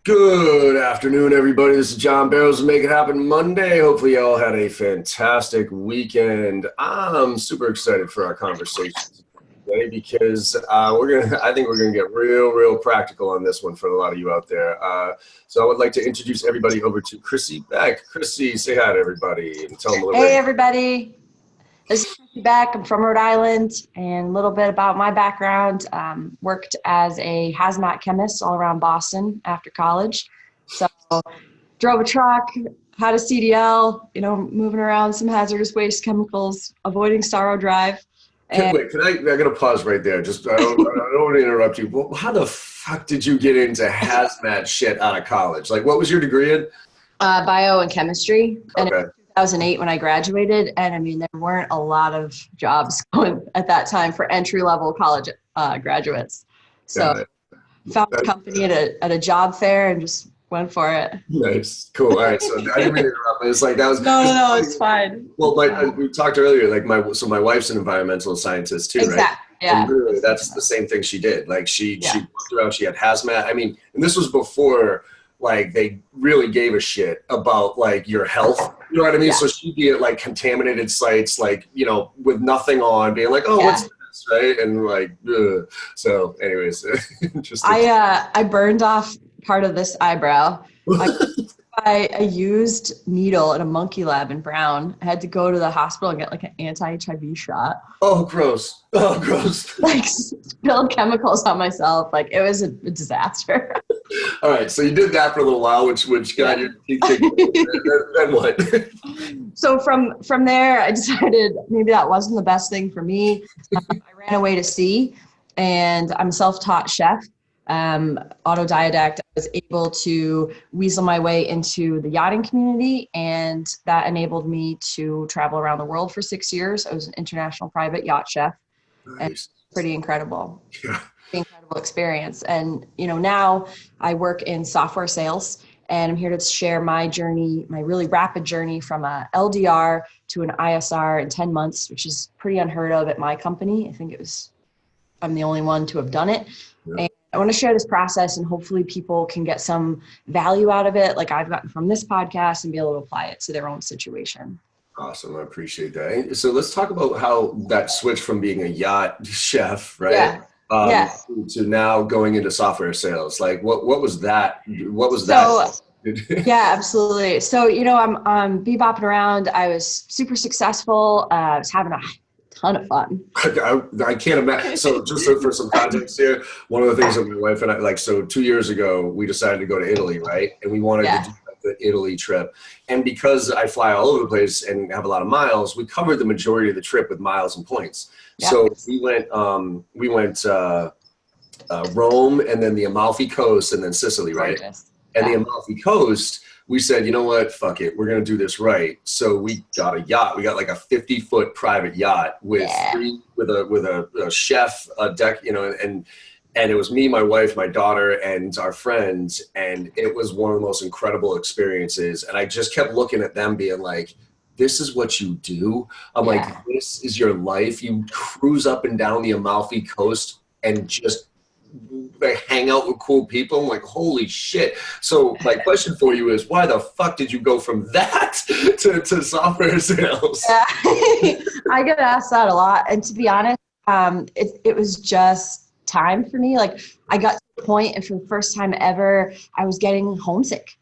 Good afternoon, everybody. This is John Barrows of Make It Happen Monday. Hopefully, y'all had a fantastic weekend. I'm super excited for our conversation today because I think we're gonna get real practical on this one for a lot of you out there. So I would like to introduce everybody over to Chrissy Beck. Chrissy, say hi to everybody and tell them a little bit. Hey, everybody. This is Chrissy Beck. I'm from Rhode Island, and a little bit about my background. Worked as a hazmat chemist all around Boston after college. So drove a truck, had a CDL, moving around some hazardous waste chemicals, avoiding Starro Drive. Wait, I gotta pause right there. I don't want to interrupt you. Well, how the fuck did you get into hazmat shit out of college? Like, what was your degree in? Bio and chemistry. And Okay. in 2008 when I graduated, and I mean, there weren't a lot of jobs going at that time for entry-level college graduates. So found a company at a job fair and just went for it. Nice. Cool. All right. So I didn't mean to interrupt. It's like that was No, it's fine. Well, we talked earlier, like my wife's an environmental scientist too, Exactly. right? Yeah. And literally that's the same thing she did. Like she walked around, she had hazmat. I mean, and this was before like they really gave a shit about like your health. You know what I mean? Yeah. So she'd be at like contaminated sites, like, with nothing on, being like, oh, what's this, right? And like, ugh. So anyways, interesting. I burned off part of this eyebrow. I used needle in a monkey lab in Brown. I had to go to the hospital and get like an anti-HIV shot. Oh, gross. Oh, gross. Like spilled chemicals on myself. Like it was a disaster. All right. So you did that for a little while, which got your teeth kicked. Then what? So from there, I decided maybe that wasn't the best thing for me. I ran away to sea, and I'm a self-taught chef. Autodidact. I was able to weasel my way into the yachting community, and that enabled me to travel around the world for 6 years. I was an international private yacht chef. Nice. And pretty incredible. Yeah. Incredible experience. And now I work in software sales, and I'm here to share my journey, my really rapid journey from a LDR to an ISR in 10 months, which is pretty unheard of at my company. I think I'm the only one to have done it. Yeah. And I want to share this process, and hopefully people can get some value out of it, like I've gotten from this podcast, and be able to apply it to their own situation. Awesome. I appreciate that. So let's talk about how that switch from being a yacht chef, right? To now going into software sales. Like what was that? What was that? Yeah, absolutely. So, I'm bebopping around. I was super successful. I was having a ton of fun. I can't imagine. So just for some context here, one of the things that my wife and I, 2 years ago, we decided to go to Italy, right? And we wanted to do the Italy trip. And because I fly all over the place and have a lot of miles, we covered the majority of the trip with miles and points. Yeah. So we went Rome, and then the Amalfi Coast, and then Sicily, right? Gorgeous. And the Amalfi Coast, we said, you know what, fuck it, we're going to do this right. So we got a yacht. We got like a 50-foot private yacht with a chef, a deck, and it was me, my wife, my daughter, and our friends, and it was one of the most incredible experiences. And I just kept looking at them being like, this is what you do? I'm like, this is your life? You cruise up and down the Amalfi Coast and just hang out with cool people? I'm like, holy shit. So my question for you is, why the fuck did you go from that to software sales? Yeah. I get asked that a lot. And to be honest, it was just time for me. Like I got to the point, and for the first time ever, I was getting homesick.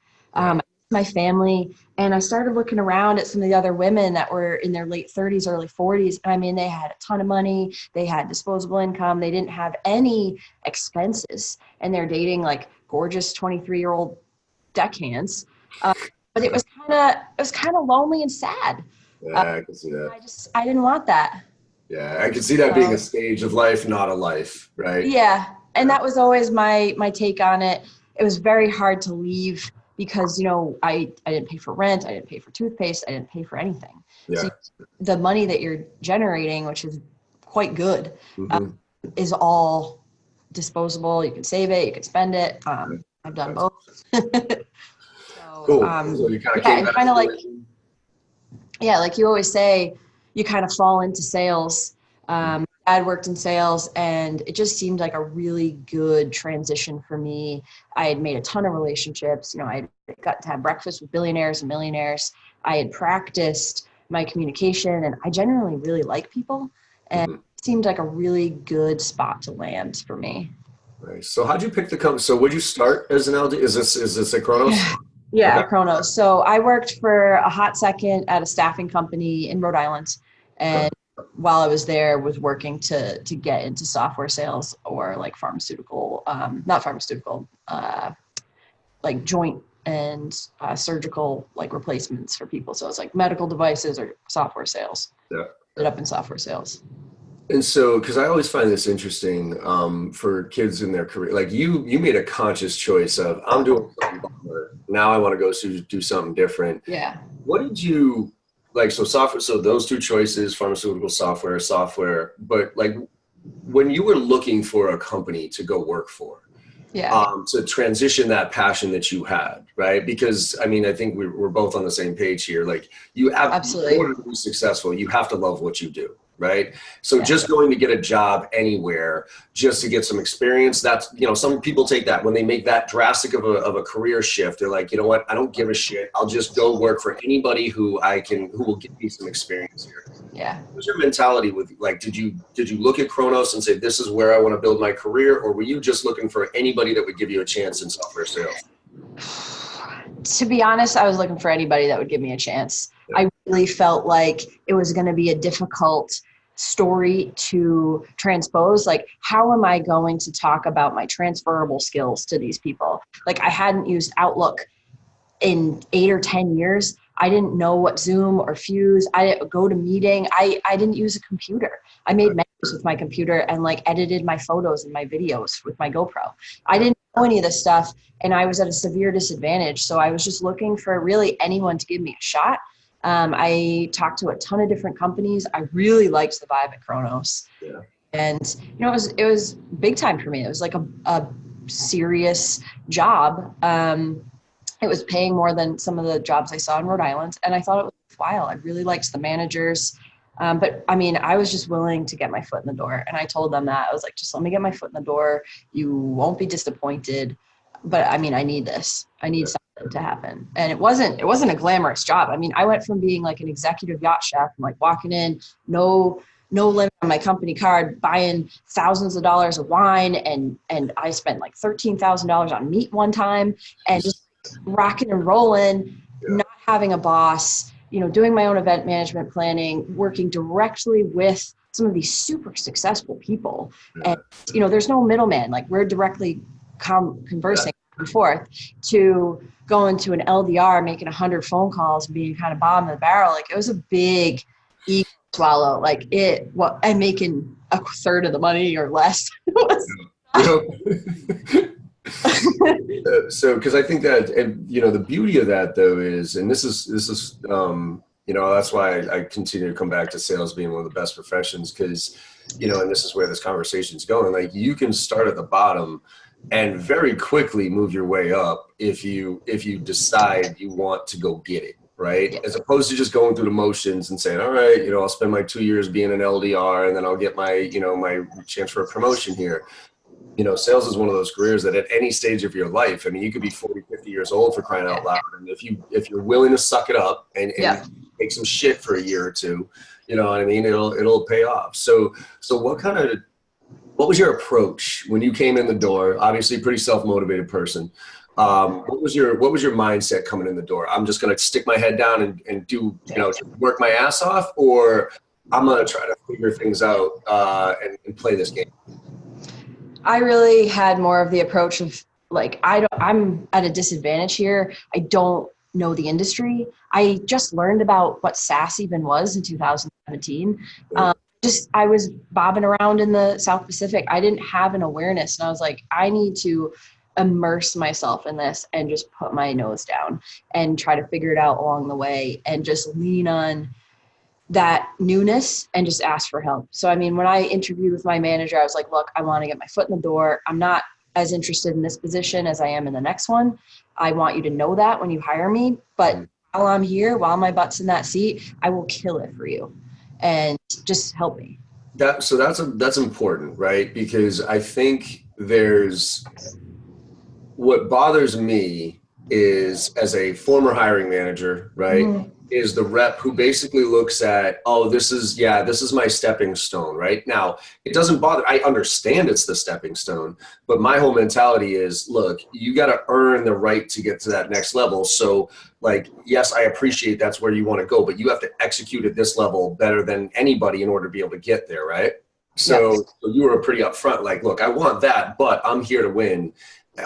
My family, and I started looking around at some of the other women that were in their late 30s, early 40s. I mean, they had a ton of money, they had disposable income, they didn't have any expenses, and they're dating like gorgeous 23-year-old deckhands. But it was kind of lonely and sad. Yeah, I can see that. I didn't want that. Yeah, I can see that being a stage of life, not a life, right? Yeah, and that was always my take on it. It was very hard to leave, because, I didn't pay for rent, I didn't pay for toothpaste, I didn't pay for anything. Yeah. So the money that you're generating, which is quite good, is all disposable. You can save it, you can spend it. I've done both. Cool. So you kind of came back. Like you always say, you kind of fall into sales. dad worked in sales, and it just seemed like a really good transition for me. I had made a ton of relationships. I got to have breakfast with billionaires and millionaires. I had practiced my communication, and I generally really like people. And it seemed like a really good spot to land for me. Nice. So how'd you pick the company? So would you start as an LD? Is this a Kronos? Yeah, Okay. Kronos. So I worked for a hot second at a staffing company in Rhode Island, and while I was there, was working to get into software sales or like pharmaceutical, not pharmaceutical, like joint and surgical like replacements for people. So it's like medical devices or software sales. Yeah. Ended up in software sales. And so, because I always find this interesting for kids in their career, like you made a conscious choice of I'm doing something better. Now I want to go do something different. Yeah. What did you like? So software. So those two choices: pharmaceutical software. But like when you were looking for a company to go work for, Yeah. to transition that passion that you had, right? Because I mean, I think we're both on the same page here. Like you have, Absolutely. in order to be successful, you have to love what you do, right? So just going to get a job anywhere just to get some experience, that's, some people take that when they make that drastic of a career shift. They're like, you know what? I don't give a shit. I'll just go work for anybody who will give me some experience here. Yeah. What was your mentality with, like, did you look at Kronos and say, this is where I want to build my career? Or were you just looking for anybody that would give you a chance in software sales? To be honest, I was looking for anybody that would give me a chance. Yeah. I really felt like it was going to be a difficult story to transpose. Like, how am I going to talk about my transferable skills to these people? Like, I hadn't used Outlook in 8 or 10 years. I didn't know what Zoom or Fuse. I didn't go to meeting. I didn't use a computer. I made menus with my computer and like edited my photos and my videos with my GoPro. I didn't know any of this stuff, and I was at a severe disadvantage. So I was just looking for really anyone to give me a shot. I talked to a ton of different companies. I really liked the vibe at Kronos. Yeah. And it was big time for me. It was like a serious job. It was paying more than some of the jobs I saw in Rhode Island. And I thought it was worthwhile. I really liked the managers. But I mean, I was just willing to get my foot in the door. And I told them that. I was like, just let me get my foot in the door. You won't be disappointed. But I mean, I need this. I need something to happen. And it wasn't a glamorous job. I mean, I went from being like an executive yacht chef and like walking in, no limit on my company card, buying thousands of dollars of wine. And I spent like $13,000 on meat one time, and just rocking and rolling, not having a boss, doing my own event management planning, working directly with some of these super successful people. And, there's no middleman. Like, we're directly conversing back and forth, to going to an LDR, making 100 phone calls, and being kind of bottom of the barrel. Like, it was a big ego swallow. Like, and making a third of the money or less. So, because I think that, the beauty of that though is, and this is that's why I continue to come back to sales being one of the best professions, because, and this is where this conversation is going. Like, you can start at the bottom and very quickly move your way up if you decide you want to go get it, right? As opposed to just going through the motions and saying, all right, I'll spend my 2 years being an LDR and then I'll get my, my chance for a promotion here. Sales is one of those careers that at any stage of your life, I mean, you could be 40, 50 years old, for crying out loud. And if you're willing to suck it up and take some shit for a year or two, you know what I mean? It'll pay off. So what was your approach when you came in the door? Obviously, pretty self-motivated person. What was your mindset coming in the door? I'm just going to stick my head down and do, work my ass off, or I'm going to try to figure things out and play this game? I really had more of the approach of like, I'm at a disadvantage here. I don't know the industry. I just learned about what SaaS even was in 2017. I was bobbing around in the South Pacific. I didn't have an awareness, and I was like, I need to immerse myself in this and just put my nose down and try to figure it out along the way, and just lean on that newness and just ask for help. So, I mean, when I interviewed with my manager, I was like, look, I want to get my foot in the door. I'm not as interested in this position as I am in the next one. I want you to know that when you hire me, but while I'm here, while my butt's in that seat, I will kill it for you, and just help me. That's important, right? Because I think what bothers me is, as a former hiring manager, right, is the rep who basically looks at, oh, this is my stepping stone, right? Now, it doesn't bother, I understand it's the stepping stone, but my whole mentality is, look, you got to earn the right to get to that next level. So, like, yes, I appreciate that's where you want to go, but you have to execute at this level better than anybody in order to be able to get there, right? So, Yes. so you were pretty upfront, like, look, I want that, but I'm here to win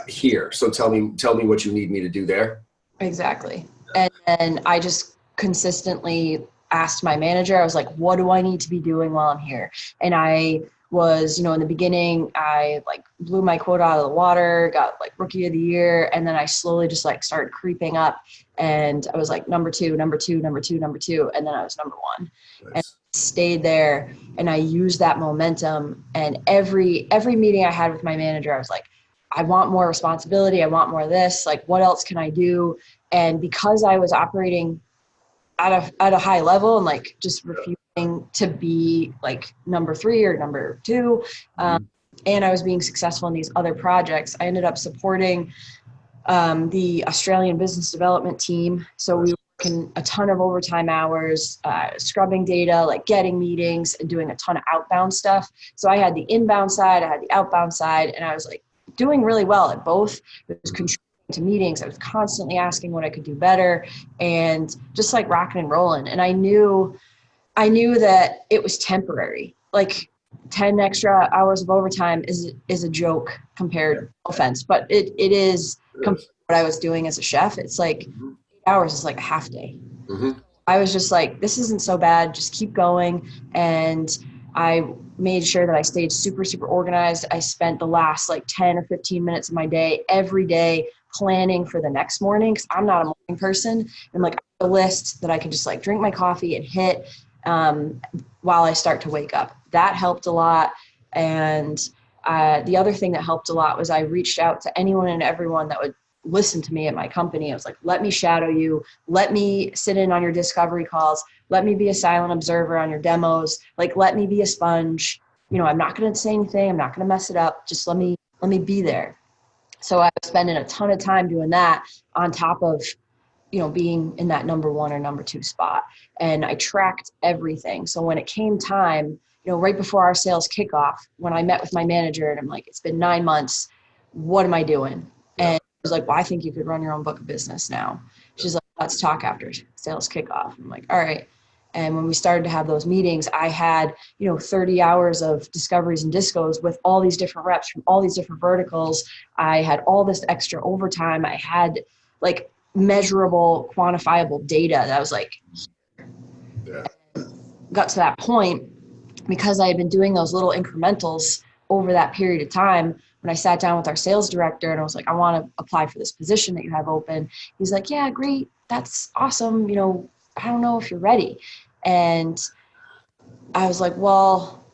here. So tell me what you need me to do there. Exactly. And then I just consistently asked my manager, I was like, what do I need to be doing while I'm here? And I was, in the beginning, I like blew my quota out of the water, got like rookie of the year. And then I slowly just like started creeping up, and I was like number two, number two, number two, number two. And then I was number one. Nice. And stayed there. And I used that momentum. And every meeting I had with my manager, I was like, I want more responsibility. I want more of this. Like, what else can I do? And because I was operating at a high level and like just refusing to be like number three or number two, and I was being successful in these other projects, I ended up supporting the Australian business development team. So we were working a ton of overtime hours, scrubbing data, like getting meetings and doing a ton of outbound stuff. So I had the inbound side, I had the outbound side, and I was like doing really well at both. It was contributing to meetings. I was constantly asking what I could do better, and just like rocking and rolling. And I knew that it was temporary. Like 10 extra hours of overtime is a joke compared, no offense, but it is compared to what I was doing as a chef. It's like 8 hours is like a half day. I was just like, this isn't so bad. Just keep going. And I made sure that I stayed super, super organized. I spent the last like 10 or 15 minutes of my day every day planning for the next morning, because I'm not a morning person. And like a list that I could just like drink my coffee and hit while I start to wake up. That helped a lot. And the other thing that helped a lot was I reached out to anyone and everyone that would listen to me at my company. I was like, let me shadow you. Let me sit in on your discovery calls. Let me be a silent observer on your demos. Like, let me be a sponge. I'm not going to say anything. I'm not going to mess it up. Just let me be there. So I was spending a ton of time doing that on top of, being in that number one or number two spot. And I tracked everything. So when it came time, right before our sales kickoff, when I met with my manager and I'm like, it's been 9 months, what am I doing? And I was like, well, I think you could run your own book of business now. She's like, let's talk after sales kickoff. I'm like, all right. And when we started to have those meetings, I had, 30 hours of discoveries and discos with all these different reps from all these different verticals. I had all this extra overtime. I had like measurable, quantifiable data that I was like, got to that point because I had been doing those little incrementals over that period of time. When I sat down with our sales director and I was like, I want to apply for this position that you have open. He's like, yeah, great. That's awesome. I don't know if you're ready. And I was like, well,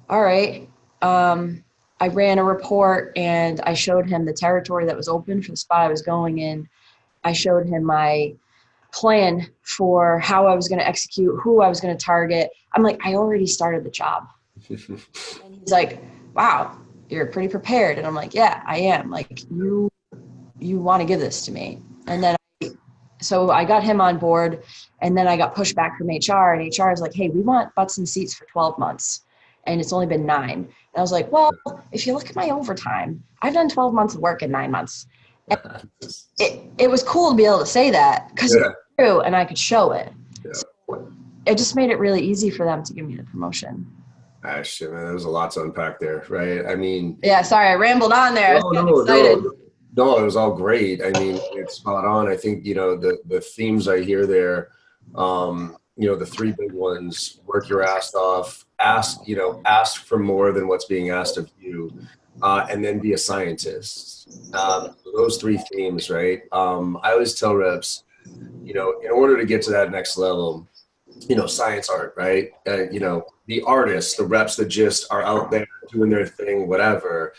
all right. I ran a report and I showed him the territory that was open for the spot I was going in. I showed him my plan for how I was going to execute, who I was going to target. I'm like, I already started the job. And he's like, wow, you're pretty prepared. And I'm like, yeah, I am. Like, you want to give this to me. And then so I got him on board, and then I got pushed back from HR, and HR is like, hey, we want butts and seats for 12 months. And it's only been 9. And I was like, well, if you look at my overtime, I've done 12 months of work in 9 months. And it was cool to be able to say that because it's true and I could show it. Yeah. So it just made it really easy for them to give me the promotion. Ah, shit, man, there's a lot to unpack there, right? I mean, yeah, sorry, I rambled on there. I was getting excited. No, it was all great. I mean, it's spot on. I think, the themes I hear there, the 3 big ones: work your ass off, ask for more than what's being asked of you, and then be a scientist. Those 3 themes, right? I always tell reps, in order to get to that next level, science, art, right? The artists, the reps that just are out there doing their thing, whatever.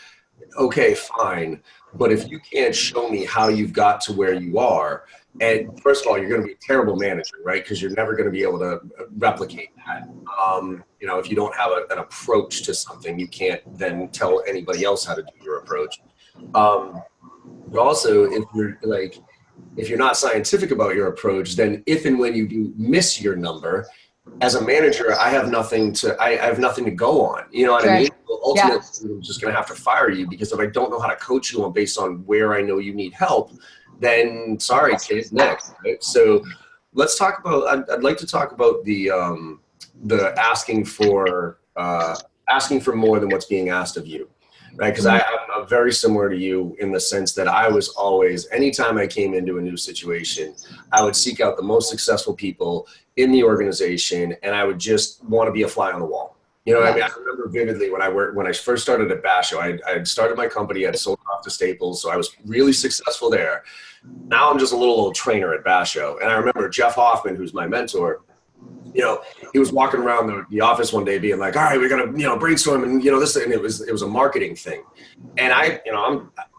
Okay, fine. But if you can't show me how you've got to where you are, And first of all, you're going to be a terrible manager, right? Because you're never going to be able to replicate that. You know, if you don't have an approach to something, you can't then tell anybody else how to do your approach. But also, if you're not scientific about your approach, then if and when you do miss your number, as a manager, I have nothing to go on. You know what I mean? Well, ultimately, I'm just going to have to fire you, because if I don't know how to coach you on based on where I know you need help, then sorry, kid, next. Right? So let's talk about. I'd like to talk about the asking for more than what's being asked of you. Right, because I'm very similar to you in the sense that I was always, anytime I came into a new situation, I would seek out the most successful people in the organization, and I would just want to be a fly on the wall. You know what I mean? I remember vividly when I first started at Basho, I had started my company, I'd sold off to Staples, so I was really successful there. Now I'm just a little old trainer at Basho, and I remember Jeff Hoffman, who's my mentor. You know, he was walking around the office one day being like, all right, we're going to, you know, brainstorm and, you know, this, and it was a marketing thing. And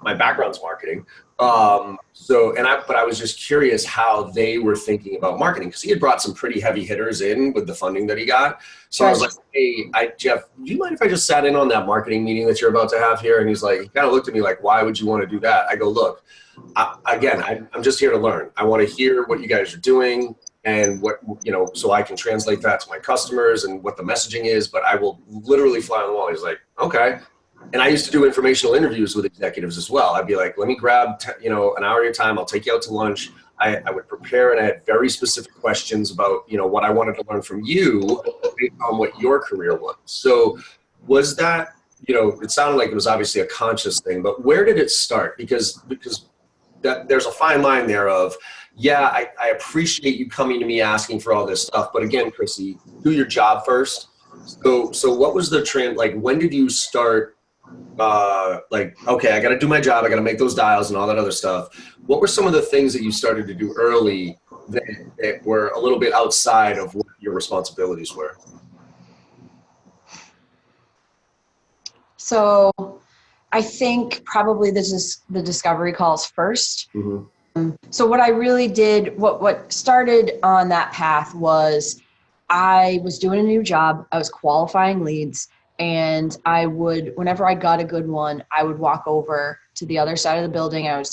my background's marketing. But I was just curious how they were thinking about marketing, because he had brought some pretty heavy hitters in with the funding that he got. So I was like, hey, Jeff, do you mind if I just sat in on that marketing meeting that you're about to have here? And he's like, he kind of looked at me like, why would you want to do that? I go, look, I'm just here to learn. I want to hear what you guys are doing, and what, you know, so I can translate that to my customers and what the messaging is, but I will literally fly on the wall. He's like, okay. And I used to do informational interviews with executives as well. I'd be like, let me grab, an hour of your time. I'll take you out to lunch. I would prepare, and I had very specific questions about, you know, what I wanted to learn from you based on what your career was. So was that, you know, it sounded like it was obviously a conscious thing, but where did it start? Because there's a fine line there of, yeah, I appreciate you coming to me asking for all this stuff, but again, Chrissy, do your job first. So what was the trend? Like, when did you start, okay, I got to do my job, I got to make those dials and all that other stuff. What were some of the things that you started to do early that were a little bit outside of what your responsibilities were? So I think probably this is the discovery calls first. Mm-hmm. So what I really did, what started on that path was I was doing a new job. I was qualifying leads, and I would, whenever I got a good one, I would walk over to the other side of the building. I would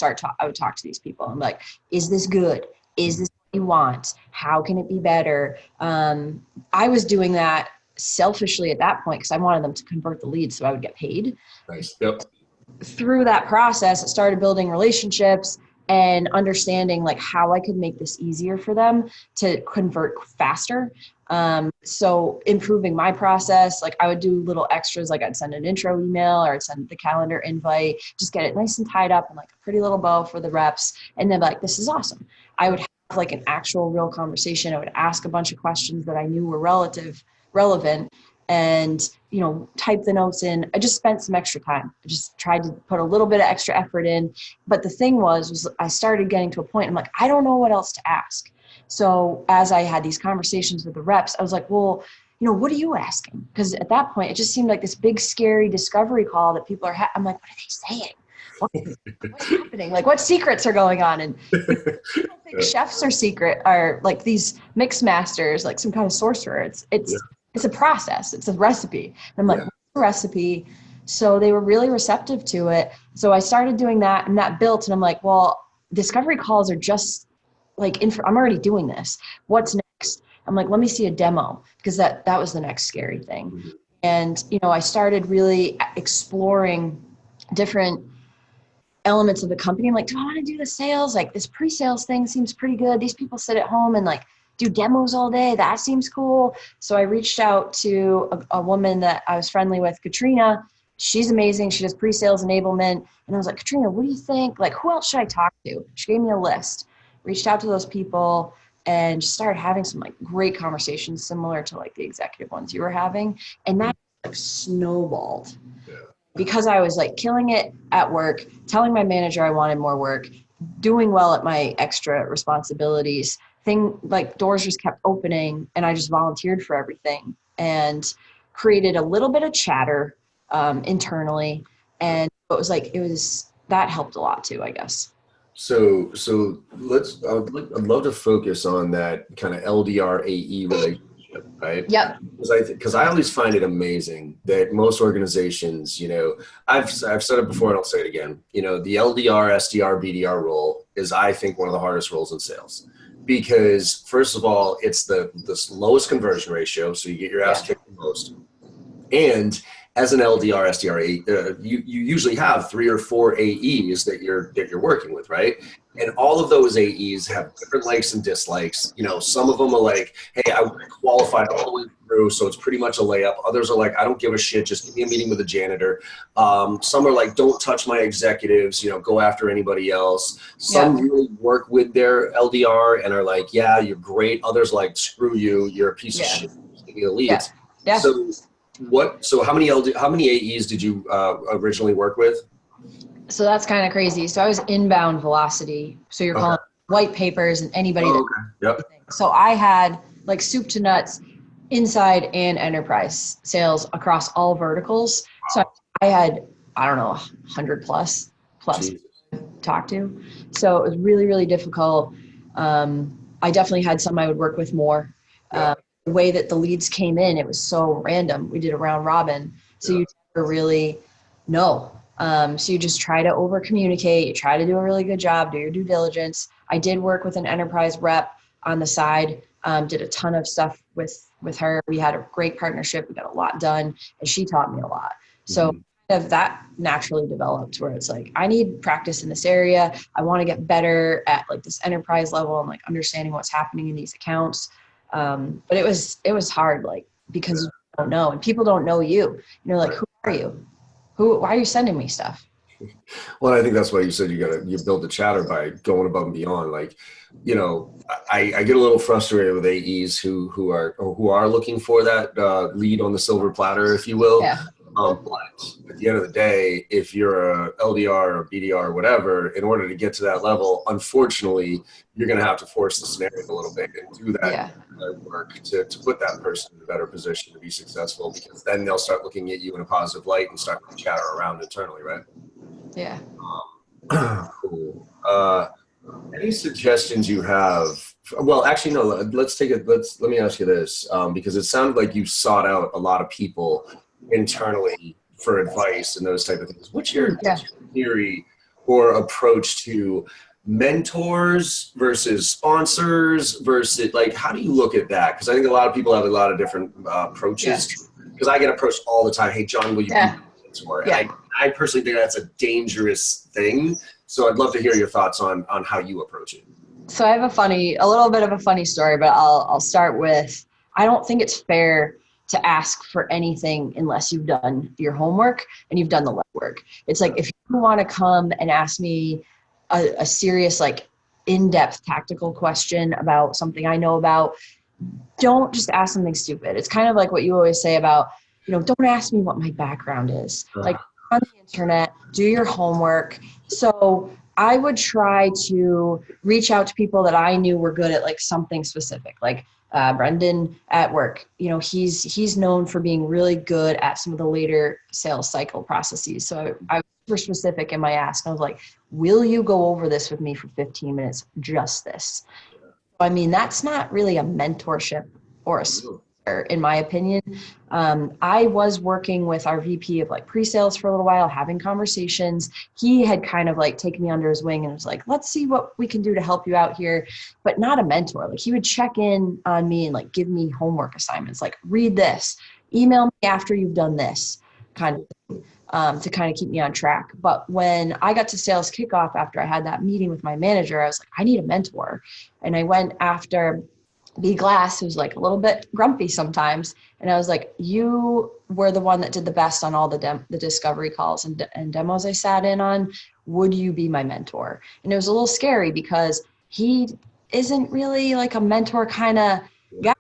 talk to these people. I'm like, is this good? Is this what you want? How can it be better? I was doing that selfishly at that point because I wanted them to convert the leads so I would get paid. Nice. Yep. Through that process, it started building relationships and understanding like how I could make this easier for them to convert faster. So improving my process, like I would do little extras, like I'd send an intro email or I'd send the calendar invite, just get it nice and tied up in like a pretty little bow for the reps. And then like, this is awesome. I would have like an actual real conversation. I would ask a bunch of questions that I knew were relevant, and, you know, type the notes in. I just spent some extra time. I just tried to put a little bit of extra effort in. But the thing was I started getting to a point, I'm like, I don't know what else to ask. So as I had these conversations with the reps, I was like, well, you know, what are you asking? Because at that point, it just seemed like this big, scary discovery call that people are, I'm like, what are they saying? What's happening? Like, what secrets are going on? And I don't think chefs are like these mix masters, like some kind of sorcerer. It's a process. It's a recipe. And I'm like, what's the recipe? So they were really receptive to it. So I started doing that, and that built. And I'm like, well, discovery calls are just like, I'm already doing this. What's next? I'm like, let me see a demo, because that was the next scary thing. Mm-hmm. And, you know, I started really exploring different elements of the company. I'm like, do I want to do the sales? Like, this pre-sales thing seems pretty good. These people sit at home and like do demos all day. That seems cool. So I reached out to a woman that I was friendly with, Katrina. She's amazing. She does pre-sales enablement. And I was like, Katrina, what do you think? Like, who else should I talk to? She gave me a list. Reached out to those people and just started having some like great conversations similar to like the executive ones you were having. And that like snowballed. Yeah. Because I was like killing it at work, telling my manager I wanted more work, doing well at my extra responsibilities. Like doors just kept opening, and I just volunteered for everything and created a little bit of chatter internally. And it was that helped a lot too, I guess. So I'd love to focus on that kind of LDR AE relationship, right? Yep. Because I always find it amazing that most organizations, I've said it before and I'll say it again, the LDR, SDR, BDR role is, I think, one of the hardest roles in sales. Because first of all, it's the lowest conversion ratio, so you get your ass kicked the most. And as an LDR, SDR, you usually have 3 or 4 AEs that you're working with, right? And all of those AEs have different likes and dislikes. Some of them are like, hey, I qualified all the way through, so it's pretty much a layup. Others are like, I don't give a shit, just give me a meeting with the janitor. Some are like, don't touch my executives, go after anybody else. Some really work with their LDR and are like, yeah, you're great. Others like, screw you, you're a piece of shit. Give me the leads. Yeah. So how many AEs did you originally work with? So that's kind of crazy. So I was inbound velocity. So you're calling white papers and anybody. So I had like soup to nuts inside and enterprise sales across all verticals. So I had, I don't know, 100 plus to talk to. So it was really, really difficult. I definitely had some I would work with more. The way that the leads came in, it was so random. We did a round robin. So you never really know. So you just try to over communicate. You try to do a really good job, do your due diligence. I did work with an enterprise rep on the side, did a ton of stuff with her. We had a great partnership. We got a lot done and she taught me a lot. So that naturally developed where it's like, I need practice in this area. I want to get better at like this enterprise level and like understanding what's happening in these accounts. But it was hard, like, because you don't know and people don't know you. Like, who are you? Why are you sending me stuff? Well, I think that's why you said you build the chatter by going above and beyond. Like, I get a little frustrated with AEs who are looking for that lead on the silver platter, if you will. Yeah. But at the end of the day, if you're a LDR or BDR or whatever, in order to get to that level, unfortunately, you're going to have to force the scenario a little bit and do that work to put that person in a better position to be successful, because then they'll start looking at you in a positive light and start to chatter around internally, right? Yeah. Cool. Any suggestions you have? Well, actually, no, let me ask you this, because it sounded like you sought out a lot of people internally for advice and those type of things. What's your theory or approach to mentors versus sponsors versus, like, how do you look at that? Because I think a lot of people have a lot of different approaches. Because I get approached all the time. Hey, John, will you be a mentor? And I personally think that's a dangerous thing. So I'd love to hear your thoughts on how you approach it. So I have a little bit of a funny story, but I'll start with, I don't think it's fair to ask for anything unless you've done your homework and you've done the legwork. It's like, if you want to come and ask me a serious, like, in-depth tactical question about something I know about, don't just ask something stupid. It's kind of like what you always say about, don't ask me what my background is. Like, on the internet, do your homework. So I would try to reach out to people that I knew were good at like something specific, like Brendan at work. He's known for being really good at some of the later sales cycle processes. So I was super specific in my ask. I was like, will you go over this with me for 15 minutes? Just this. I mean, that's not really a mentorship or a in my opinion. I was working with our VP of like pre-sales for a little while, having conversations. He had kind of like taken me under his wing and was like, let's see what we can do to help you out here, but not a mentor. Like, he would check in on me and like give me homework assignments, like, read this, email me after you've done this, kind of thing, to kind of keep me on track. But when I got to sales kickoff, after I had that meeting with my manager, I was like, I need a mentor. And I went after B Glass, who's like a little bit grumpy sometimes. And I was like, you were the one that did the best on all the discovery calls and demos I sat in on. Would you be my mentor? And it was a little scary because he isn't really like a mentor kind of guy.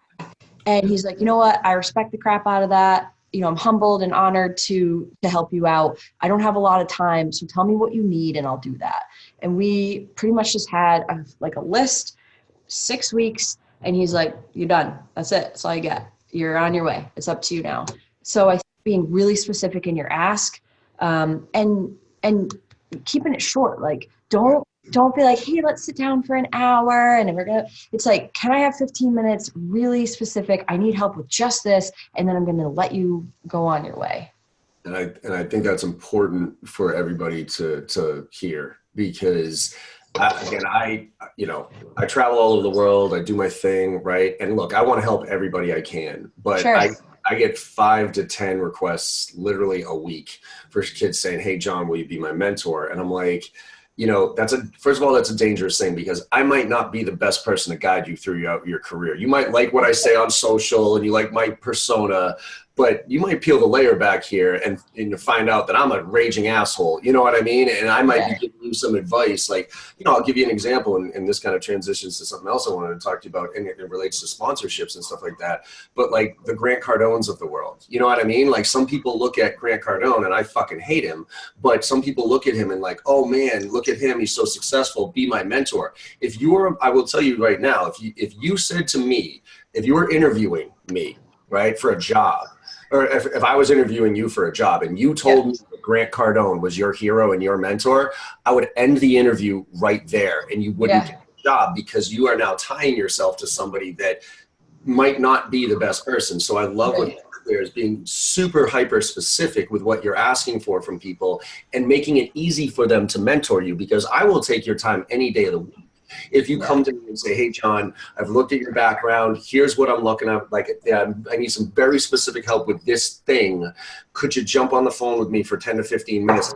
And he's like, you know what? I respect the crap out of that. I'm humbled and honored to help you out. I don't have a lot of time, so tell me what you need and I'll do that. And we pretty much just had a list, 6 weeks. And he's like, you're done. That's it. That's all you get. You're on your way. It's up to you now. So I think being really specific in your ask, and keeping it short, like, don't don't be like, hey, let's sit down for an hour and it's like, can I have 15 minutes, really specific? I need help with just this. And then I'm going to let you go on your way. And I think that's important for everybody to hear, because I travel all over the world. I do my thing, right? And look, I want to help everybody I can, but Sure. I get 5 to 10 requests literally a week for kids saying, hey, John, will you be my mentor? And I'm like, first of all, that's a dangerous thing, because I might not be the best person to guide you through your career. You might like what I say on social and you like my persona, but you might peel the layer back here and you find out that I'm a raging asshole. You know what I mean? And I might be giving you some advice. Like, I'll give you an example, and this kind of transitions to something else I wanted to talk to you about, and it relates to sponsorships and stuff like that. But like the Grant Cardones of the world, you know what I mean? Like, some people look at Grant Cardone, and I fucking hate him, but some people look at him and like, oh man, look at him, he's so successful, be my mentor. I will tell you right now, if you said to me, if you were interviewing me, right, for a job, or if I was interviewing you for a job and you told me that Grant Cardone was your hero and your mentor, I would end the interview right there, and you wouldn't get the job, because you are now tying yourself to somebody that might not be the best person. So I love what there's being super hyper specific with what you're asking for from people and making it easy for them to mentor you, because I will take your time any day of the week. If you come to me and say, hey, John, I've looked at your background. Here's what I'm looking at. Like, I need some very specific help with this thing. Could you jump on the phone with me for 10 to 15 minutes?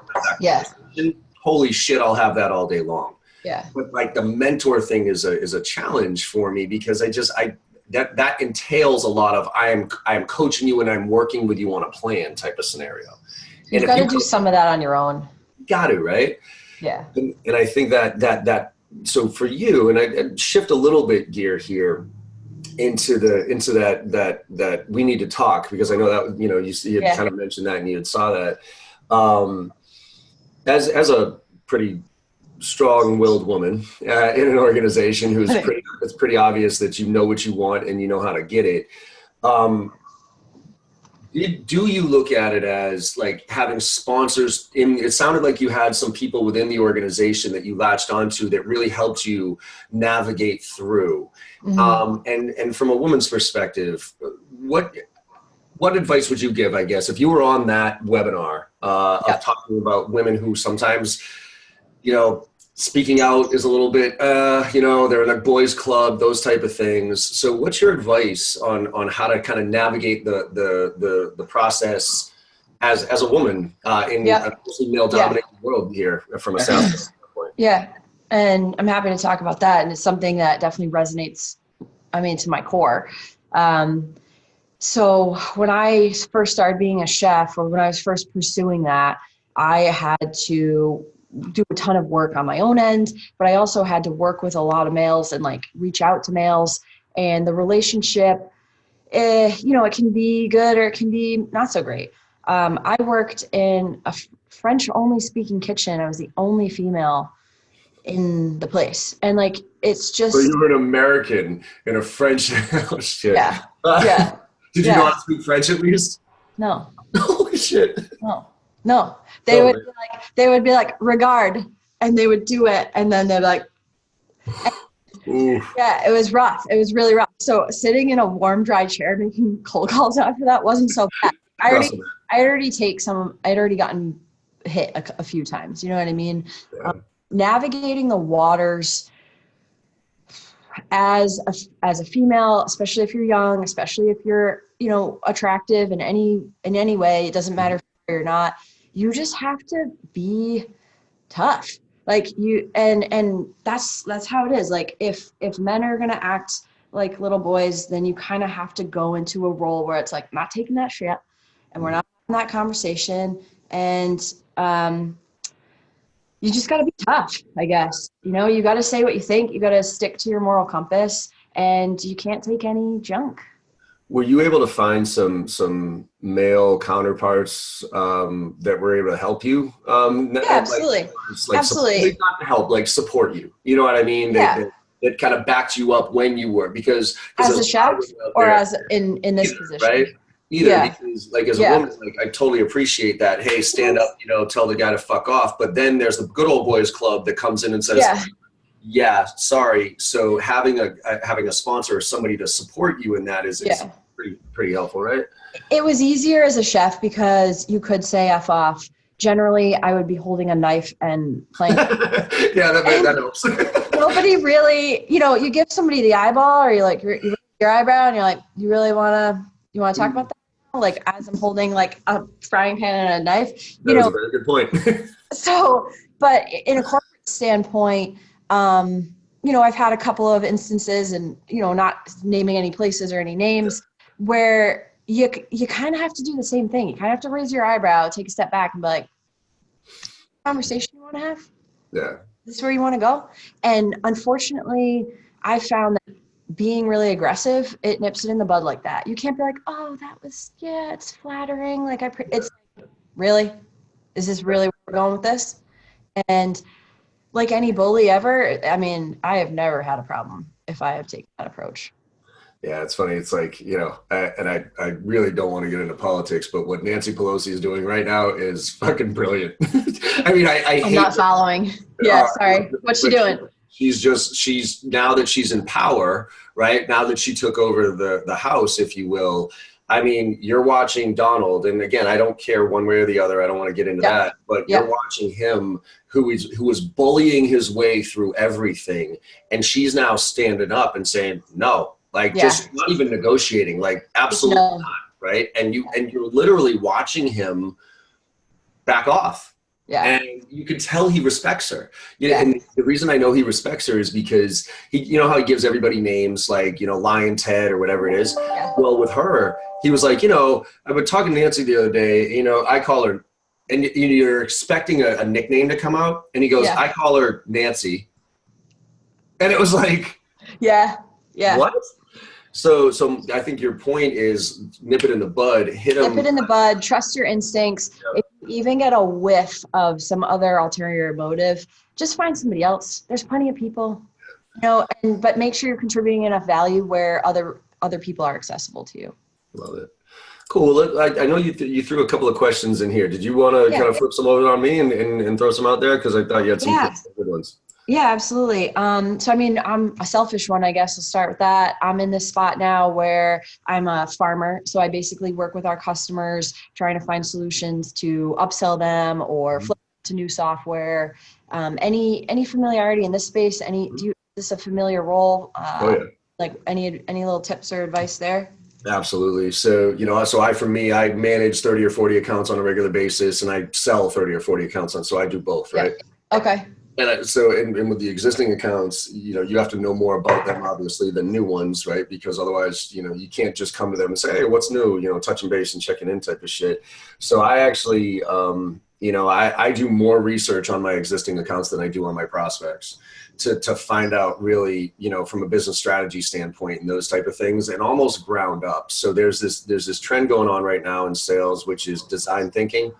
Holy shit, I'll have that all day long. Yeah. But like the mentor thing is a challenge for me, because that entails a lot of I am coaching you and I'm working with you on a plan type of scenario. You've got to do some of that on your own. Got to, right? Yeah. And I think that so for you, and I shift a little bit gear here into that we need to talk, because I know that you had kind of mentioned that and you had saw that as a pretty strong-willed woman in an organization who's it's pretty obvious that you know what you want and you know how to get it. Do you look at it as like having sponsors it sounded like you had some people within the organization that you latched onto that really helped you navigate through. And from a woman's perspective, what advice would you give, I guess, if you were on that webinar of talking about women who sometimes, speaking out is a little bit, they're in a boys club, those type of things. So what's your advice on how to kind of navigate the process as a woman in a mostly male-dominated world here from a sales standpoint? Yeah, and I'm happy to talk about that. And it's something that definitely resonates, to my core. So when I first started being a chef, or when I was first pursuing that, I had to do a ton of work on my own end, but I also had to work with a lot of males and like reach out to males, and the relationship, it can be good or it can be not so great. I worked in a French only speaking kitchen. I was the only female in the place. And like, it's just. So you were an American in a French house. Shit. Yeah. Did you know how to speak French at least? No. Holy shit. No. They would be like, regard, and they would do it. And then they're like, yeah, it was rough. It was really rough. So sitting in a warm, dry chair, making cold calls after that wasn't so bad. I'd already gotten hit a few times. You know what I mean? Yeah. Navigating the waters as a female, especially if you're young, especially if you're, attractive in any way, it doesn't matter if you're not, you just have to be tough. Like and that's how it is. Like if men are going to act like little boys, then you kind of have to go into a role where it's like, not taking that shit, and we're not having that conversation. And, you just got to be tough, I guess. You got to say what you think. You got to stick to your moral compass, and you can't take any junk. Were you able to find some male counterparts that were able to help you? Yeah, absolutely. Absolutely. Not to help, like support you. You know what I mean? Yeah. That kind of backed you up when you were, because as a chef or as in this position, right? either, Yeah. because like as a woman, like I totally appreciate that. Hey, stand up, you know, tell the guy to fuck off. But then there's the good old boys club that comes in and says, yeah, sorry. So having a sponsor or somebody to support you in that is pretty helpful, right? It was easier as a chef because you could say F off. Generally, I would be holding a knife and playing. Yeah, that helps. Nobody really, you know, you give somebody the eyeball, or you like your eyebrow, and you're like, you want to talk about that? Like as I'm holding like a frying pan and a knife. That was a very good point. So, but in a corporate standpoint, you know, I've had a couple of instances, and you know, not naming any places or any names, where you kind of have to do the same thing. You kind of have to raise your eyebrow, take a step back, and be like, conversation you want to have? Yeah. This is where you want to go? And unfortunately, I found that being really aggressive, it nips it in the bud like that. You can't be like, oh, that was, yeah, it's flattering. Like it's like, really? Is this really where we're going with this? And like any bully ever, I mean, I have never had a problem if I have taken that approach. Yeah, it's funny. It's like, you know, I really don't want to get into politics, but what Nancy Pelosi is doing right now is fucking brilliant. I mean, I'm not following. Yeah, sorry. What's she doing? She's now that she's in power, right? Now that she took over the House, if you will. I mean, you're watching Donald, and again, I don't care one way or the other. I don't want to get into that, but you're watching him who was bullying his way through everything, and she's now standing up and saying, no. Like just not even negotiating, like absolutely not, right? And you're literally watching him back off. Yeah. And you could tell he respects her. Yeah. And the reason I know he respects her is because he, you know how he gives everybody names like, you know, Lion Ted or whatever it is. Yeah. Well, with her, he was like, you know, I've been talking to Nancy the other day, you know, I call her, and you're expecting a nickname to come out. And he goes, I call her Nancy. And it was like, what? So I think your point is nip it in the bud, hit them. Nip it in the bud, trust your instincts. Yep. If you even get a whiff of some other ulterior motive, just find somebody else. There's plenty of people, you know, but make sure you're contributing enough value where other people are accessible to you. Love it. Cool. I know you threw a couple of questions in here. Did you want to kind of flip some over on me and throw some out there? Because I thought you had some good ones. Yeah, absolutely. So, I mean, I'm a selfish one, I guess. I'll start with that. I'm in this spot now where I'm a farmer. So I basically work with our customers, trying to find solutions to upsell them or flip to new software. Any familiarity in this space? Is this a familiar role? Like any little tips or advice there? Absolutely. So, you know, I manage 30 or 40 accounts on a regular basis, and I sell 30 or 40 accounts so I do both, right? Okay. And and with the existing accounts, you know, you have to know more about them, obviously, than new ones, right? Because otherwise, you know, you can't just come to them and say, hey, what's new? You know, touching base and checking in type of shit. So I actually, you know, I do more research on my existing accounts than I do on my prospects to find out really, you know, from a business strategy standpoint and those type of things, and almost ground up. So there's this trend going on right now in sales, which is design thinking.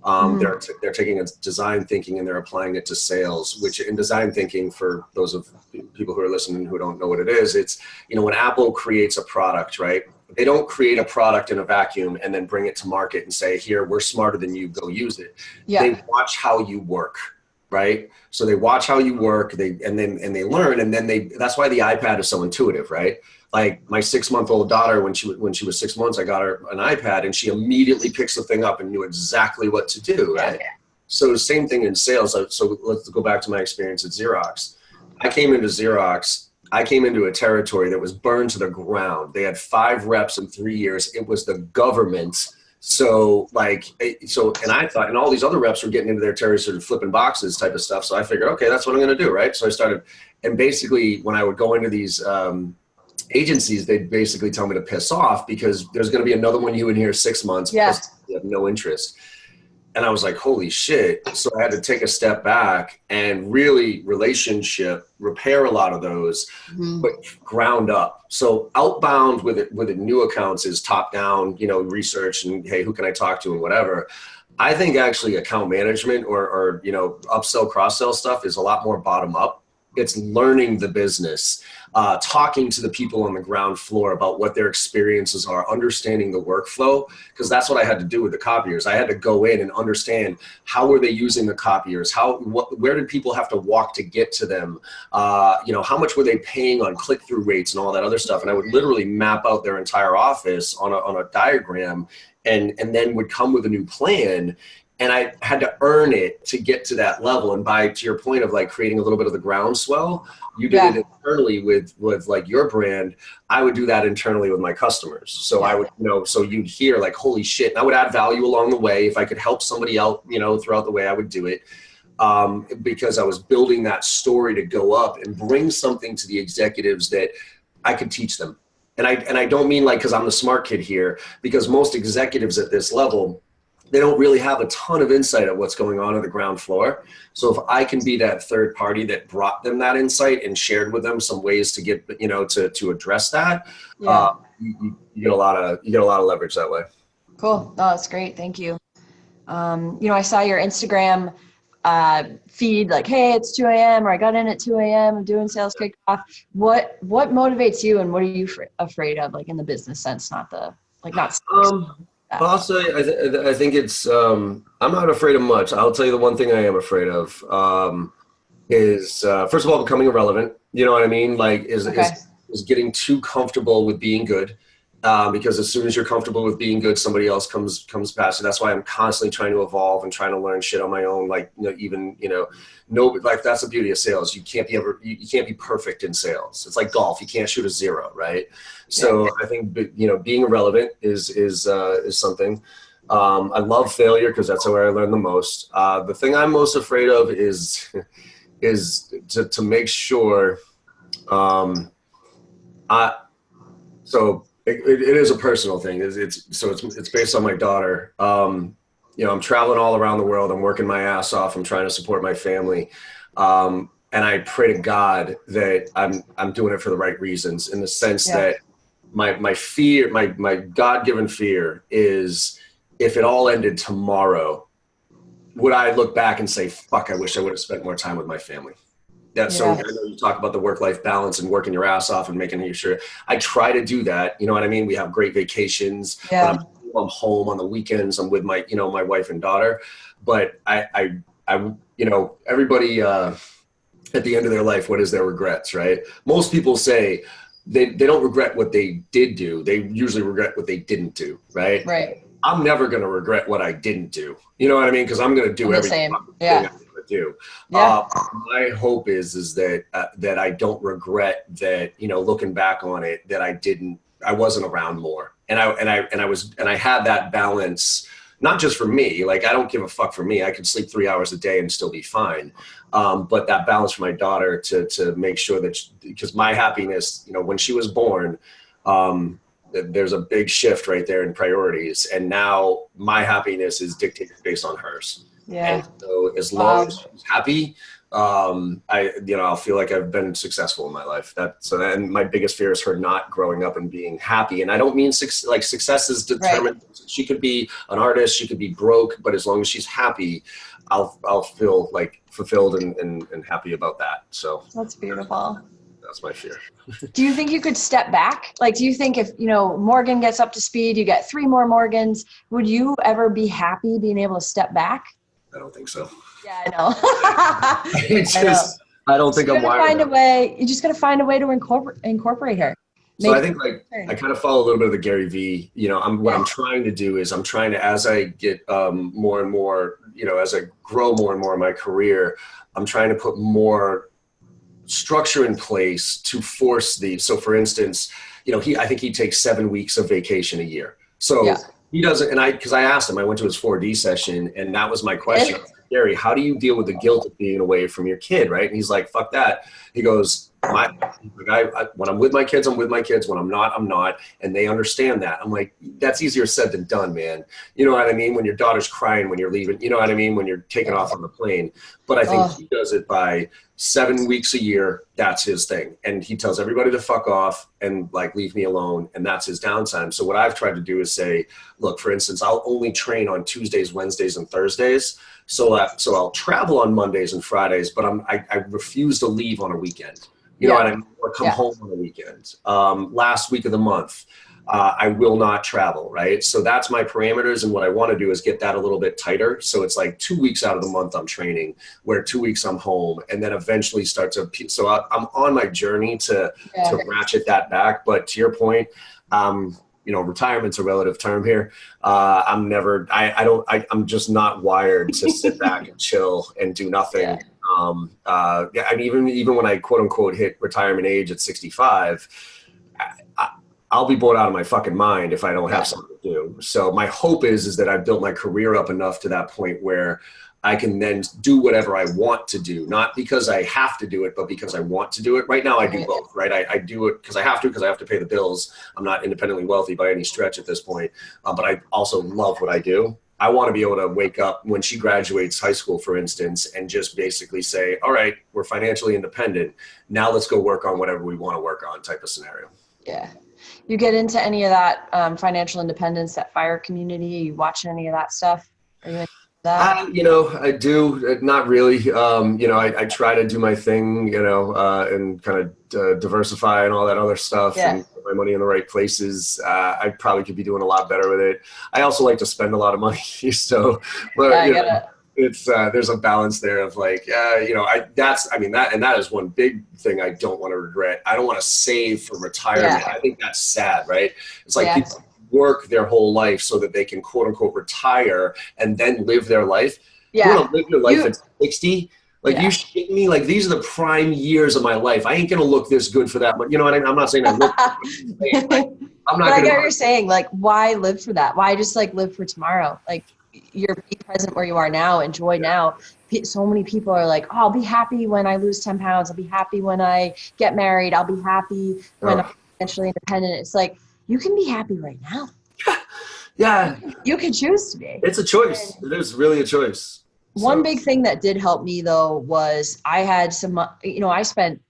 They're taking a design thinking and they're applying it to sales, which in design thinking, for those of people who are listening who don't know what it is, it's, you know, when Apple creates a product, right? They don't create a product in a vacuum and then bring it to market and say, here, we're smarter than you, go use it. Yeah. They watch how you work, right? So they watch how you work, and they learn, and then that's why the iPad is so intuitive, right? Like my 6-month-old daughter, when she was 6 months, I got her an iPad, and she immediately picks the thing up and knew exactly what to do, right? Yeah. So same thing in sales. So let's go back to my experience at Xerox. I came into a territory that was burned to the ground. They had 5 reps in 3 years. It was the government. And I thought, and all these other reps were getting into their territory, sort of flipping boxes type of stuff. So I figured, okay, that's what I'm going to do, right? So I started, and basically when I would go into these agencies, they'd basically tell me to piss off because there's going to be another one you in here 6 months. Yeah. Plus you have no interest. And I was like, holy shit. So I had to take a step back and really repair a lot of those, but ground up. So outbound with it new accounts is top down, you know, research and, hey, who can I talk to and whatever. I think actually account management or you know, upsell, cross-sell stuff is a lot more bottom up, It's learning the business, talking to the people on the ground floor about what their experiences are, understanding the workflow, because that's what I had to do with the copiers. I had to go in and understand how were they using the copiers, where did people have to walk to get to them, how much were they paying on click-through rates and all that other stuff. And I would literally map out their entire office on a diagram, and then would come with a new plan. And I had to earn it to get to that level. And to your point of like creating a little bit of the groundswell, you did it internally with like your brand. I would do that internally with my customers. So I would, so you'd hear like, holy shit. And I would add value along the way. If I could help somebody out, throughout the way, I would do it. Because I was building that story to go up and bring something to the executives that I could teach them. And I don't mean like, cause I'm the smart kid here, because most executives at this level, they don't really have a ton of insight at what's going on the ground floor. So if I can be that third party that brought them that insight and shared with them some ways to get, to address that, you get a lot of leverage that way. Cool. Oh, that's great. Thank you. I saw your Instagram feed, like, hey, it's 2 a.m. or I got in at 2 a.m. I'm doing sales kickoff. What motivates you, and what are you afraid of, like in the business sense, not I'll say, I think it's, I'm not afraid of much. I'll tell you the one thing I am afraid of is, first of all, becoming irrelevant. You know what I mean? Like, is getting too comfortable with being good. Because as soon as you're comfortable with being good, somebody else comes past you. That's why I'm constantly trying to evolve and trying to learn shit on my own. Like, like that's the beauty of sales. You can't be perfect in sales. It's like golf. You can't shoot a zero, right? So I think, being irrelevant is something. I love failure because that's where I learn the most. The thing I'm most afraid of is to make sure, It is a personal thing. It's based on my daughter. I'm traveling all around the world. I'm working my ass off. I'm trying to support my family. And I pray to God that I'm doing it for the right reasons, in the sense that my fear, my God-given fear is, if it all ended tomorrow, would I look back and say, fuck, I wish I would have spent more time with my family? So I know you talk about the work-life balance and working your ass off and making sure. I try to do that. You know what I mean? We have great vacations. Yeah. I'm home on the weekends. I'm with my, my wife and daughter. But I everybody at the end of their life, what is their regrets, right? Most people say they don't regret what they did do. They usually regret what they didn't do, right? Right. I'm never going to regret what I didn't do. You know what I mean? Because I'm going to do everything. Do. My hope is that that I don't regret that, looking back on it, that I wasn't around more. And I had that balance, not just for me. Like, I don't give a fuck for me. I could sleep 3 hours a day and still be fine. But that balance for my daughter to make sure that, because my happiness, when she was born, there's a big shift right there in priorities. And now my happiness is dictated based on hers. Yeah. And so as long as she's happy, I'll feel like I've been successful in my life. And my biggest fear is her not growing up and being happy. And I don't mean success is determined. Right. She could be an artist, she could be broke, but as long as she's happy, I'll feel like fulfilled and happy about that. So that's beautiful. That's my fear. Do you think you could step back? Like, do you think if, Morgan gets up to speed, you get 3 more Morgans, would you ever be happy being able to step back? I don't think so. Yeah, I know. I don't think I'm wired. You just got to find a way to incorporate her. So I think I kind of follow a little bit of the Gary V. What I'm trying to do is as I get more and more, as I grow more and more in my career, I'm trying to put more structure in place to force so for instance, I think he takes 7 weeks of vacation a year. So he doesn't, because I asked him, I went to his 4D session, and that was my question. Gary, how do you deal with the guilt of being away from your kid, right? And he's like, fuck that. He goes, When I'm with my kids, I'm with my kids. When I'm not, I'm not. And they understand that. I'm like, that's easier said than done, man. You know what I mean? When your daughter's crying, when you're leaving, you know what I mean? When you're taking off on the plane. But I think he does it by 7 weeks a year. That's his thing. And he tells everybody to fuck off and like, leave me alone. And that's his downtime. So what I've tried to do is say, look, for instance, I'll only train on Tuesdays, Wednesdays, and Thursdays. So I'll travel on Mondays and Fridays, but I refuse to leave on a weekend. You know what I mean? Or come home on the weekend. Last week of the month, I will not travel, right? So that's my parameters, and what I want to do is get that a little bit tighter. So it's like 2 weeks out of the month I'm training, where 2 weeks I'm home, and then eventually start to. So I'm on my journey to ratchet that back. But to your point, you know, retirement's a relative term here. I'm just not wired to sit back and chill and do nothing. I mean, even when I quote unquote hit retirement age at 65, I'll be bored out of my fucking mind if I don't have something to do. So my hope is that I've built my career up enough to that point where I can then do whatever I want to do, not because I have to do it, but because I want to do it. Right now I do both, right? I do it because I have to pay the bills. I'm not independently wealthy by any stretch at this point, but I also love what I do. I want to be able to wake up when she graduates high school, for instance, and just basically say, all right, we're financially independent. Now let's go work on whatever we want to work on type of scenario. Yeah. You get into any of that financial independence, that FIRE community? You watching any of that stuff? Are you into that? You know, I do. Not really. You know, I try to do my thing, you know, and kind of diversify and all that other stuff and put my money in the right places. I probably could be doing a lot better with it. I also like to spend a lot of money. So, but you know, it's there's a balance there of like, you know, that is one big thing I don't want to regret. I don't want to save for retirement. I think that's sad, right? It's like people work their whole life so that they can quote unquote retire and then live their life. You want to live your life at 60? Like, you shit me? Like, these are the prime years of my life. I ain't going to look this good for that. But you know what I mean? I'm not saying I look I'm not. But I get what you're saying. Like, why live for that? Why just like live for tomorrow? Like, you're be present where you are now. Enjoy now. So many people are like, oh, I'll be happy when I lose 10 pounds. I'll be happy when I get married. I'll be happy when I'm financially independent. It's like, you can be happy right now. You can choose to be. It's a choice. It is really a choice. One big thing that did help me though was I had some, you know, I spent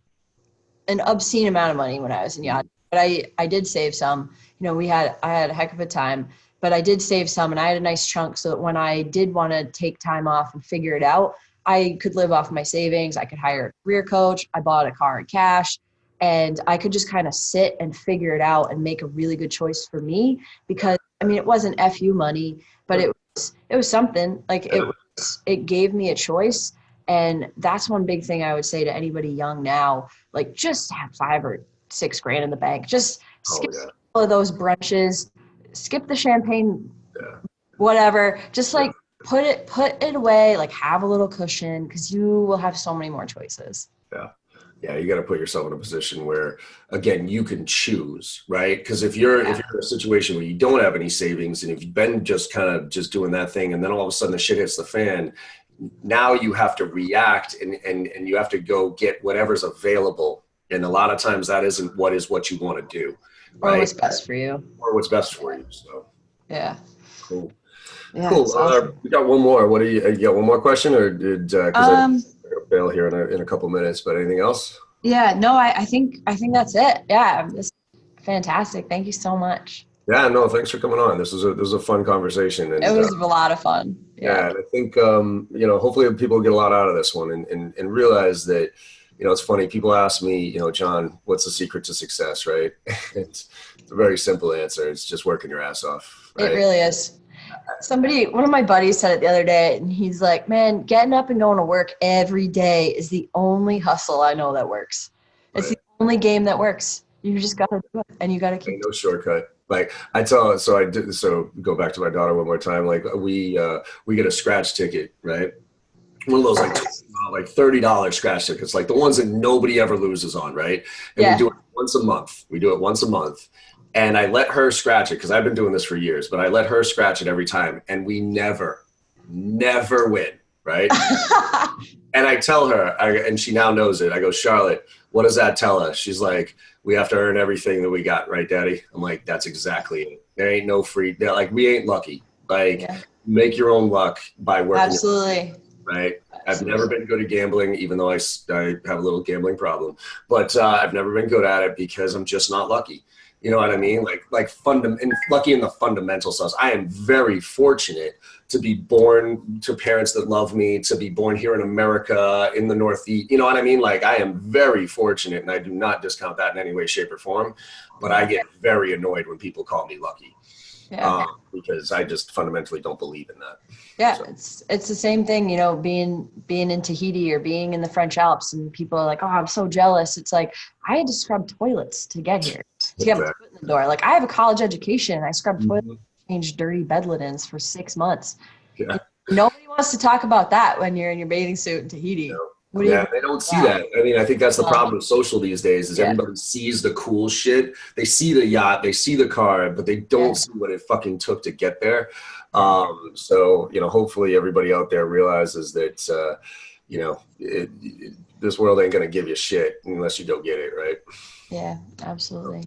an obscene amount of money when I was in yacht, but I did save some. You know, I had a heck of a time, but I did save some, and I had a nice chunk so that when I did want to take time off and figure it out, I could live off my savings. I could hire a career coach. I bought a car in cash. And I could just kind of sit and figure it out and make a really good choice for me, because I mean, it wasn't FU money, but it was something. Like, it gave me a choice. And that's one big thing I would say to anybody young now, like, just have 5 or 6 grand in the bank. Just skip all of those brunches, skip the champagne, whatever. Just like put it away, like have a little cushion, because you will have so many more choices. Yeah, you got to put yourself in a position where, again, you can choose, right? Because if you're in a situation where you don't have any savings, and if you've been just kind of just doing that thing, and then all of a sudden the shit hits the fan, now you have to react and you have to go get whatever's available. And a lot of times that isn't what you want to do, right? Or what's best for you. Or what's best for you. So cool. Yeah, cool. awesome. We got one more. What do you got? One more question, or did? I bail here in a couple minutes, but anything else? Yeah, no, I think that's it. Yeah, this is fantastic. Thank you so much. Yeah, no, thanks for coming on. This was a fun conversation. And, it was a lot of fun. Yeah, and I think you know, hopefully people get a lot out of this one and realize that, you know, it's funny. People ask me, you know, John, what's the secret to success, right? It's a very simple answer. It's just working your ass off. Right? It really is. One of my buddies said it the other day, and he's like, man, getting up and going to work every day is the only hustle I know that works. It's the only game that works. You just got to do it, and you got to keep no shortcut. Like so go back to my daughter one more time. Like we get a scratch ticket, right? One of those like $30 scratch tickets, like the ones that nobody ever loses on, right? And we do it once a month. And I let her scratch it, because I've been doing this for years, but I let her scratch it every time. And we never win, right? And I tell her, and she now knows it. I go, Charlotte, what does that tell us? She's like, we have to earn everything that we got, right, Daddy? I'm like, that's exactly it. There ain't no free. Like, we ain't lucky. Like, make your own luck by working. Absolutely. Right. I've never been good at gambling, even though I have a little gambling problem. But I've never been good at it because I'm just not lucky. You know what I mean? Like lucky in the fundamental stuff. I am very fortunate to be born to parents that love me, to be born here in America, in the Northeast. You know what I mean? Like, I am very fortunate, and I do not discount that in any way, shape, or form. But I get very annoyed when people call me lucky. Because I just fundamentally don't believe in that. Yeah, so. It's the same thing, you know, being in Tahiti or being in the French Alps, and people are like, oh, I'm so jealous. It's like, I had to scrub toilets to get here, to get my foot in the door. Like, I have a college education. I scrubbed toilets, changed dirty bed linens for 6 months. Yeah. Nobody wants to talk about that when you're in your bathing suit in Tahiti. No. They don't see that. I mean, I think that's the problem with social these days is everybody sees the cool shit. They see the yacht, they see the car, but they don't see what it fucking took to get there. So, you know, hopefully everybody out there realizes that, you know, this world ain't going to give you shit unless you don't get it, right? Yeah, absolutely.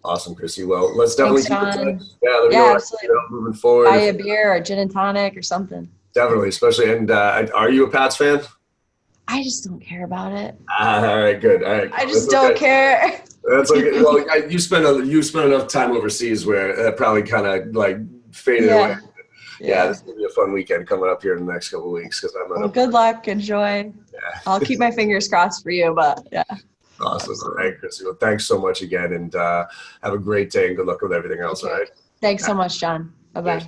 Awesome, Chrissy. Well, let's definitely keep in touch. Absolutely. Moving forward. Buy a beer or a gin and tonic or something. Definitely, especially. And are you a Pats fan? I just don't care about it. All right, good. All right, I just don't care. That's okay. Well, you spent enough time overseas where that probably kind of like faded away. Yeah, this is gonna be a fun weekend coming up here in the next couple of weeks because I'm. Good luck, enjoy. Yeah. I'll keep my fingers crossed for you, but yeah. Awesome. All right, Chrissy. Well, thanks so much again, and have a great day and good luck with everything else. All right. Thanks so much, John. Bye bye.